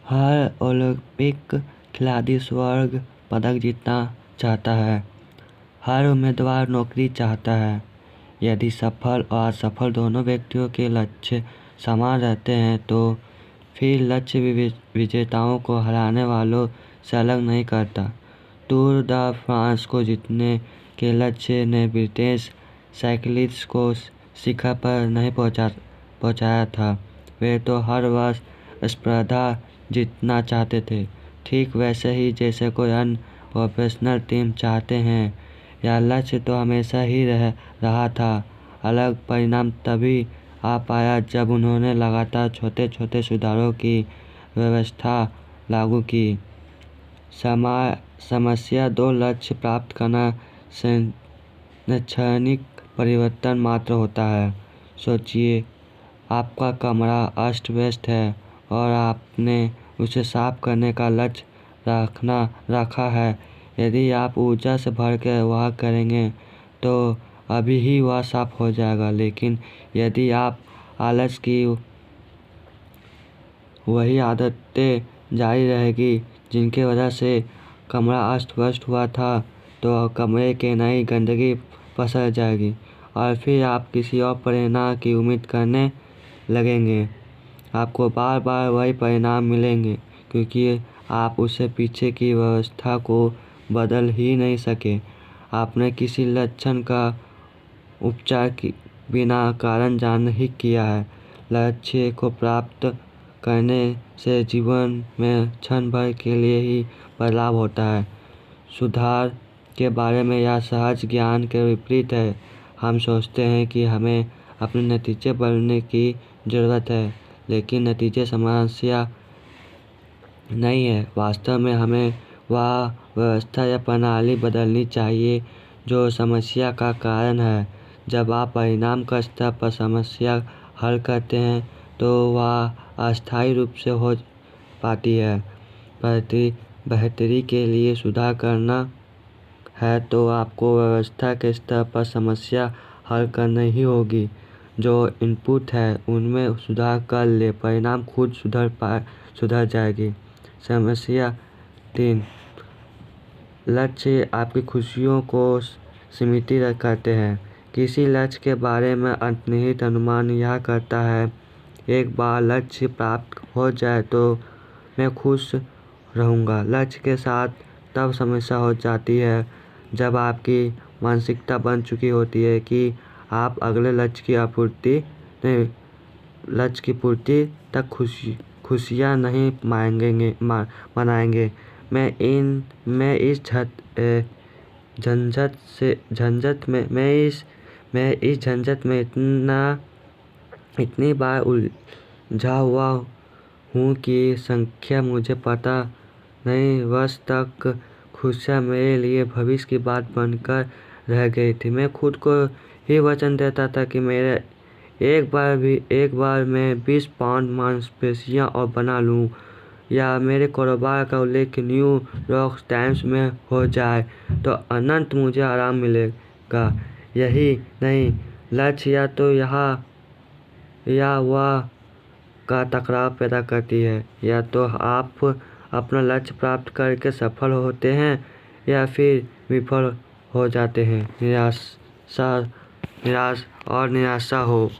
हर Olympic खिलाड़ी स्वर्ण पदक जीतना चाहता है। हर उम्मीदवार नौकरी चाहता है। यदि सफल और असफल दोनों व्यक्तियों के लक्ष्य समान रहते हैं तो फिर लक्ष्य विजेताओं को हराने वालों से अलग नहीं करता। टूर द फ्रांस को जीतने के लक्ष्य ने ब्रिटिश साइकिलिस्ट को शिखर पर नहीं पहुंचाया था। वे तो हर वर्ष स्पर्धा जीतना चाहते थे, ठीक वैसे ही जैसे कोई अन्य प्रोफेशनल टीम चाहते हैं। यह लक्ष्य तो हमेशा ही रहा था। अलग परिणाम तभी आ पाया जब उन्होंने लगातार छोटे छोटे सुधारों की व्यवस्था लागू की। समस्या दो लक्ष्य प्राप्त करना क्षणिक परिवर्तन मात्र होता है। सोचिए, आपका कमरा अस्त व्यस्त है और आपने उसे साफ करने का लक्ष्य रखा है। यदि आप ऊर्जा से भर कर वह करेंगे तो अभी ही वह साफ हो जाएगा, लेकिन यदि आप आलस की वही आदतें जारी रहेगी जिनकी वजह से कमरा अस्त व्यस्त हुआ था, तो कमरे के नई गंदगी पसर जाएगी और फिर आप किसी और परिणाम की उम्मीद करने लगेंगे। आपको बार बार वही परिणाम मिलेंगे क्योंकि आप उससे पीछे की व्यवस्था को बदल ही नहीं सके। आपने किसी लक्षण का उपचार बिना कारण जान ही किया है। लक्ष्य को प्राप्त करने से जीवन में क्षण भर के लिए ही बदलाव होता है। सुधार के बारे में यह सहज ज्ञान के विपरीत है। हम सोचते हैं कि हमें अपने नतीजे बदलने की ज़रूरत है, लेकिन नतीजे समस्या नहीं है। वास्तव में हमें वह व्यवस्था या प्रणाली बदलनी चाहिए जो समस्या का कारण है। जब आप परिणाम का स्तर पर समस्या हल करते हैं तो वह अस्थायी रूप से हो पाती है। बेहतरी के लिए सुधार करना है तो आपको व्यवस्था के स्तर पर समस्या हल करनी ही होगी। जो इनपुट है उनमें सुधार कर ले, परिणाम खुद सुधर जाएगी। समस्या 3, लक्ष्य आपकी खुशियों को सीमित करते हैं। किसी लक्ष्य के बारे में अंतर्निहित अनुमान यह करता है, एक बार लक्ष्य प्राप्त हो जाए तो मैं खुश रहूँगा। लक्ष्य के साथ तब समस्या हो जाती है जब आपकी मानसिकता बन चुकी होती है कि आप अगले लक्ष्य की पूर्ति तक खुशियाँ नहीं मनाएंगे। मैं इस झंझट में इतनी बार उलझा हुआ हूँ कि संख्या मुझे पता नहीं। वर्ष तक खुशियाँ मेरे लिए भविष्य की बात बनकर रह गई थी। मैं खुद को ही वचन देता था कि मेरे एक बार मैं 20 पाउंड मांसपेशियाँ और बना लूँ, या मेरे कारोबार का उल्लेख न्यू यॉर्क टाइम्स में हो जाए तो अनंत मुझे आराम मिलेगा। यही नहीं, लक्ष्य या तो यहाँ या वह का टकराव पैदा करती है। या तो आप अपना लक्ष्य प्राप्त करके सफल होते हैं या फिर विफल हो जाते हैं। निराश और निराशा हो।